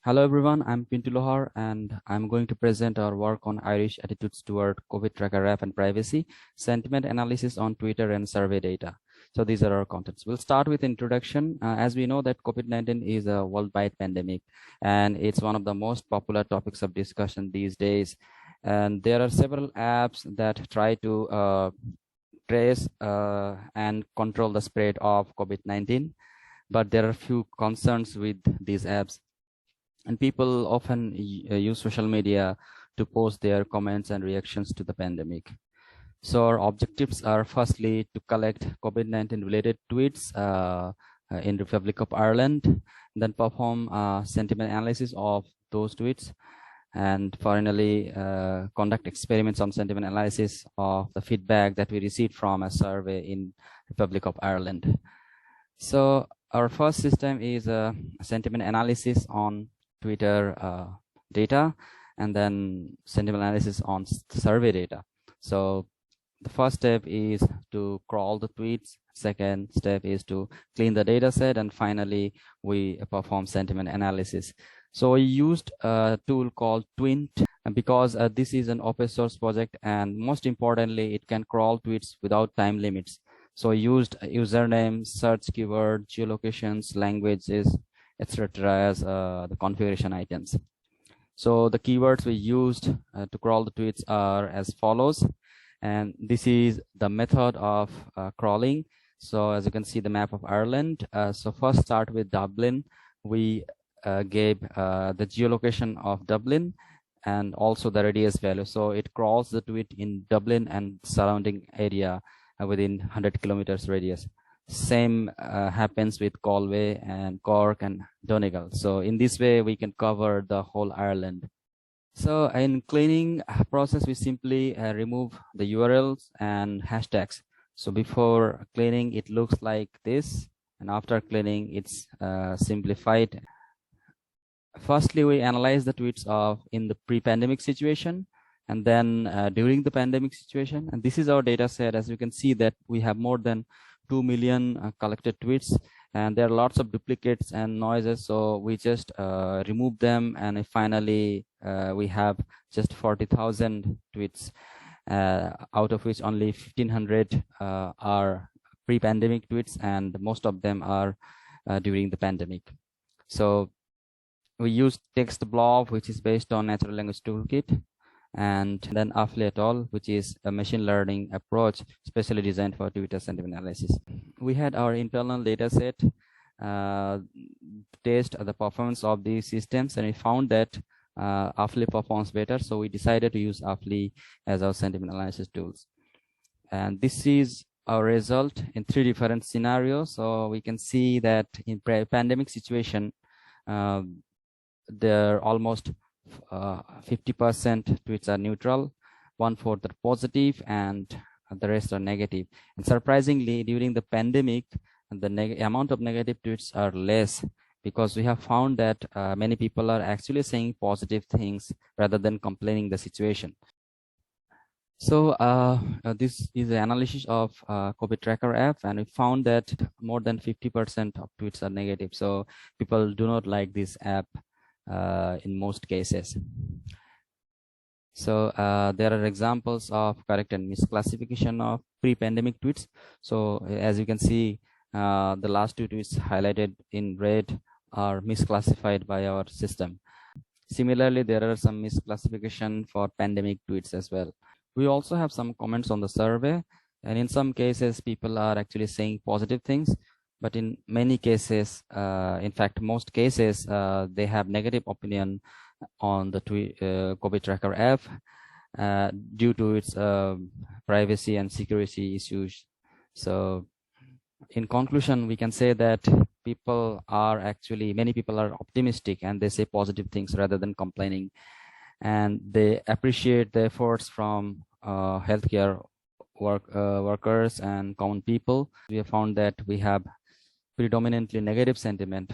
Hello everyone, I'm Pintu Lohar and I'm going to present our work on Irish attitudes toward COVID tracker app and privacy, sentiment analysis on Twitter and survey data. So these are our contents. We'll start with introduction. As we know that COVID-19 is a worldwide pandemic and it's one of the most popular topics of discussion these days. And there are several apps that try to trace and control the spread of COVID-19, but there are few concerns with these apps. And people often use social media to post their comments and reactions to the pandemic. So our objectives are firstly to collect COVID-19 related tweets in Republic of Ireland, then perform sentiment analysis of those tweets, and finally conduct experiments on sentiment analysis of the feedback that we received from a survey in Republic of Ireland. So our first system is a sentiment analysis on Twitter data, and then sentiment analysis on survey data. So the first step is to crawl the tweets. Second step is to clean the data set, and finally we perform sentiment analysis. So we used a tool called Twint because this is an open source project, and most importantly it can crawl tweets without time limits. So we used username, search keyword, geolocations, languages, etc. as the configuration items. So the keywords we used to crawl the tweets are as follows, and this is the method of crawling. So as you can see, the map of Ireland. So first start with Dublin. We gave the geolocation of Dublin and also the radius value. So it crawls the tweet in Dublin and surrounding area within 100 kilometers radius. Same happens with Galway and Cork and Donegal. So in this way, we can cover the whole Ireland. So in cleaning process, we simply remove the URLs and hashtags. So before cleaning, it looks like this, and after cleaning, it's simplified. Firstly, we analyze the tweets in the pre-pandemic situation, and then during the pandemic situation. And this is our data set. As you can see that we have more than 2 million collected tweets, and there are lots of duplicates and noises, so we just remove them, and finally we have just 40,000 tweets, out of which only 1,500 are pre-pandemic tweets, and most of them are during the pandemic. So we use text blob, which is based on natural language toolkit, and then Affle et al., which is a machine learning approach specially designed for Twitter sentiment analysis. We had our internal data set test the performance of these systems, and we found that Affle performs better, so we decided to use Affle as our sentiment analysis tools. And this is our result in 3 different scenarios. So we can see that in pandemic situation, there are almost 50% tweets are neutral, 1/4 are positive, and the rest are negative. And surprisingly, during the pandemic, the amount of negative tweets are less, because we have found that many people are actually saying positive things rather than complaining the situation. So this is the analysis of COVID tracker app, and we found that more than 50% of tweets are negative. So people do not like this app in most cases. So there are examples of correct and misclassification of pre-pandemic tweets. So as you can see, the last 2 tweets highlighted in red are misclassified by our system. Similarly, there are some misclassification for pandemic tweets as well. We also have some comments on the survey, and in some cases people are actually saying positive things, but in many cases, in fact most cases, they have negative opinion on the COVID tracker app due to its privacy and security issues. So in conclusion, we can say that many people are optimistic, and they say positive things rather than complaining, and they appreciate the efforts from healthcare workers and common people. We have found that we have predominantly negative sentiment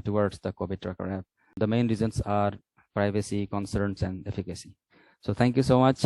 towards the COVID tracker app. The main reasons are privacy concerns and efficacy. So thank you so much.